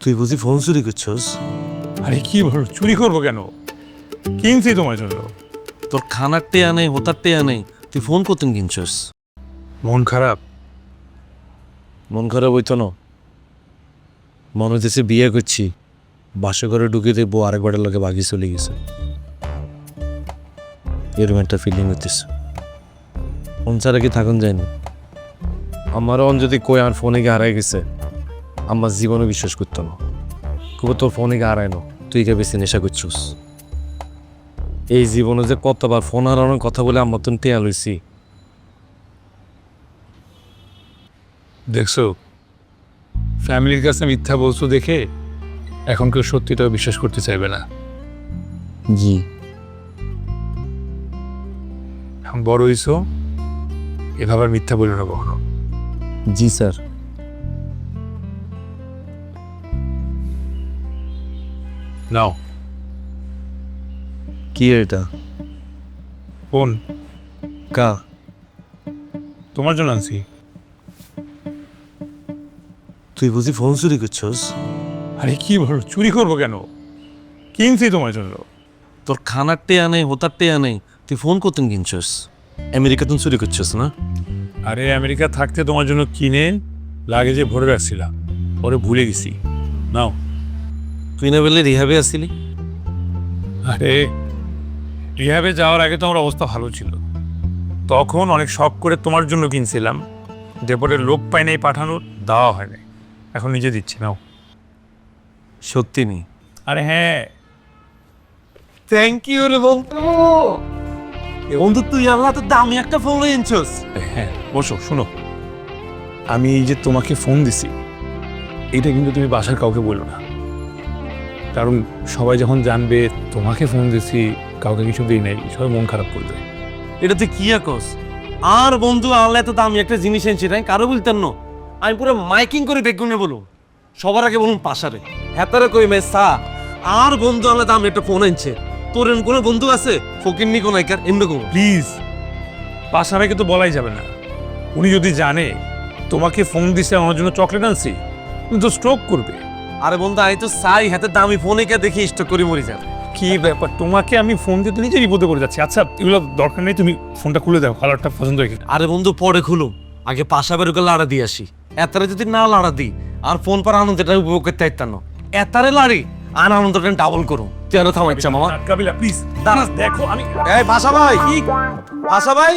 তুই বুঝি ফোন চুরি করছস? আরে কি বল, চুরি করবো কেন? কিনছি তোমার জন্য। তোর খানার টেয়া নেই, হোতার টেয়া নেই, তুই ফোন করতেন কিনছস? মন খারাপ? মন খারাপ হইতো না। মনে হইতেছে বিয়ে করছি, বাসা ঘরে ঢুকে দেখবো আরেকবারের লোকে বাগি চলে গেছে, এরকম একটা ফিলিং হইতেছে। ফোন ছাড়া কি থাকুন যায়নি? আমার অন যদি কই আমার ফোনে গিয়ে হারাই গেছে, আমার জীবনে বিশ্বাস করতো না। খুব তোর ফোনে গিয়ে হারায় না, তুই কে বেশি নেশা করছস। এই জীবনে যে কতবার ফোন হারানোর কথা বলে আমার তো টেয়া লইছি। দেখছো, ফ্যামিলির কাছে মিথ্যা বলছো দেখে এখন কেউ সত্যিটাও বিশ্বাস করতে চাইবে না। জি এখন বড় হইছো, এভাবে আর মিথ্যা বলি না কখনো। জি স্যার। নাও কি এটা? ফোন কা? তোমার জন্য আনছি। তুই বুঝি ফোন চুরি করছস? আরে কি বল, চুরি করবো কেন? কিনছি তোমার জন্য। তোর খানার টেয়া নেই, হোতার টেয়া নেই, তুই ফোন করতেন কিনছস? আমেরিকাতে চুরি করছস না? আরে আমেরিকা থাকতে তোমার জন্য কিনে লাগেজে ভরে রাখছিলাম, পরে ভুলে গেছি। নাও। তুই না বললে রিহাবে আসছিলি? আরে রিহাবে যাওয়ার আগে তো আমার অবস্থা ভালো ছিল, তখন অনেক শখ করে তোমার জন্য কিনছিলাম, দেপরে লোক পাই নাই পাঠানোর, দেওয়া হয় নাই, এখন নিজে দিচ্ছি। নাও। সত্যি নেই? আরে হ্যাঁ। থ্যাংক ইউ রে বন্ধু। বন্ধু তুই আল্লাহ তো দামি একটা ফোন এনেছস। হ্যাঁ বসো, শুনো। আমি এই যে তোমাকে ফোন দিছি, এটা কিন্তু তুমি বাসার কাউকে বলো না, কারণ সবাই যখন জানবে তোমাকে ফোন দিছি, কাউকে কিছু দিই নাই, সবাই মন খারাপ করবে। এটা তুই কি আকস? আর বন্ধু আল্লাহ তো দামি একটা জিনিস এনেছি, তাই কারো বলতেন না। আমি পুরো মাইকিং করে বেগুনে বলুন, সবার আগে বলুন পাশারে হেতারে কই মেসা। আর বন্ধু আল্লাহ দামি একটা ফোন এনেছে। তোর এরকম কোনো বন্ধু আছে ফকিন্নি কোন একার এমন? প্লিজ, পাশারাকে তো বলাই যাবে না। উনি যদি জানে তোমাকে ফোন দিছে আমার জন্য চকলেট আনছি, উনি তো স্ট্রোক করবে। আরে বন্ধু আমি তো চাই হাতে দামি ফোনে কে দেখি স্টক করে মরি যাবে। কি ব্যাপার, তোমাকে আমি ফোন দিতে নিজে বিপদে পড়ে যাচ্ছি। আচ্ছা এগুলো দরকার নেই, তুমি ফোনটা খুলে দাও, কালারটা পছন্দ হয়ে গেছে। আরে বন্ধু পরে খুলুম, আগে পাশা বেরোকে লাড়া দিয়ে আসি। এতারে যদি না লাড়া দিই আর ফোন পার আনন্দটা উপভোগ করতে চাইতাম না। এতারে লাড়ি আর আনন্দটা ডাবল করুম। তুই আর থামাইছা মামা। কাবিলা প্লিজ দাঁড়া দেখো আমি। এই ভাষা ভাই, কি ভাষা ভাই?